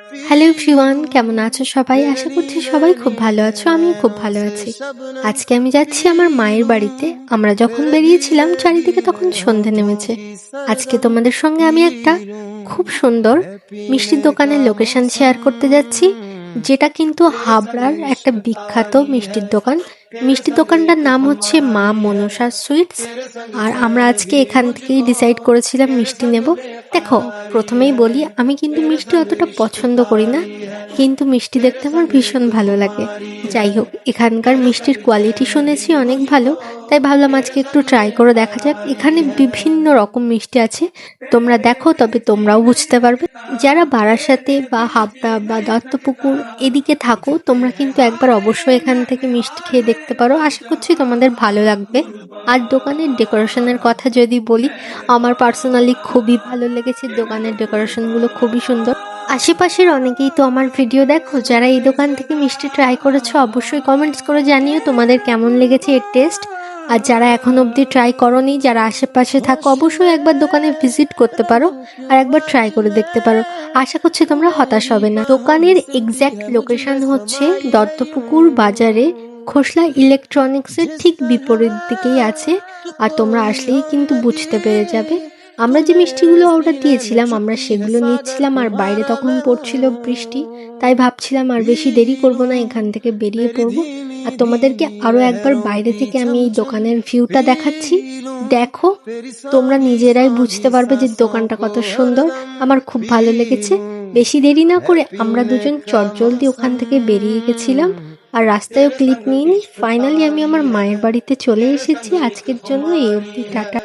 Hello everyone, কেমন আছো সবাই? আশা করছি সবাই খুব ভালো আছো। আমিও খুব ভালো আছি। আজকে আমি যাচ্ছি আমার মায়ের বাড়িতে। আমরা যখন বেরিয়েছিলাম চারিদিকে তখন সন্ধে নেমেছে। আজকে তোমাদের সঙ্গে আমি একটা খুব সুন্দর মিষ্টির দোকানের লোকেশন শেয়ার করতে যাচ্ছি, যেটা কিন্তু হাবড়ার একটা বিখ্যাত মিষ্টির দোকান। মিষ্টির দোকানটার নাম হচ্ছে মা মনসা সুইটস। আর আমরা আজকে এখান থেকেই ডিসাইড করেছিলাম মিষ্টি নেব। দেখো, প্রথমেই বলি আমি কিন্তু মিষ্টি অতটা পছন্দ করি না, কিন্তু মিষ্টি দেখতে আমার ভীষণ ভালো লাগে। যাই হোক, এখানকার মিষ্টির কোয়ালিটি শুনেছি অনেক ভালো, তাই ভাবলাম আজকে একটু ট্রাই করে দেখা যাক। এখানে বিভিন্ন রকম মিষ্টি আছে, তোমরা দেখো তবে তোমরাও বুঝতে পারবে। যারা বারাসাতে বা হাবড়া বা দত্তপুকুর এদিকে থাকো, তোমরা কিন্তু একবার অবশ্যই এখান থেকে মিষ্টি খেয়ে দেখতে পারো। আশা করছি তোমাদের ভালো লাগবে। আর দোকানের ডেকোরেশনের কথা যদি বলি, আমার পার্সোনালি খুবই ভালো লেগেছে। দোকানের ডেকোরেশনগুলো খুবই সুন্দর। আশেপাশের অনেকেই তো আমার ভিডিও দেখো, যারা এই দোকান থেকে মিষ্টি ট্রাই করেছো অবশ্যই কমেন্টস করে জানিও তোমাদের কেমন লেগেছে এর টেস্ট। আর যারা এখন অবধি ট্রাই করোনি, যারা আশেপাশে থাকো, অবশ্যই একবার দোকানে ভিজিট করতে পারো আর একবার ট্রাই করে দেখতে পারো। আশা করছি তোমরা হতাশ হবে না। দোকানের এক্স্যাক্ট লোকেশন হচ্ছে দত্তপুকুর বাজারে খোসলা ইলেকট্রনিক্সের ঠিক বিপরীত দিকেই আছে। আর তোমরা আসলেই কিন্তু বুঝতে পেরে যাবে। আমরা যে মিষ্টিগুলো অর্ডার দিয়েছিলাম আমরা সেগুলো নিচ্ছিলাম, আর বাইরে তখন পড়ছিল বৃষ্টি, তাই ভাবছিলাম আর বেশি দেরি করব না, এখান থেকে বেরিয়ে পড়বো। আর তোমাদেরকে আরো একবার বাইরে থেকে আমি এই দোকানের ভিউটা দেখাচ্ছি। দেখো, তোমরা নিজেরাই বুঝতে পারবে যে দোকানটা কত সুন্দর। আমার খুব ভালো লেগেছে। বেশি দেরি না করে আমরা দুজন চটজলদি ওখান থেকে বেরিয়ে গেছিলাম, আর রাস্তায়ও ক্লিপ নিয়ে ফাইনালি আমি আমার মায়ের বাড়িতে চলে এসেছি। আজকের জন্য এই অবধি, টাটা।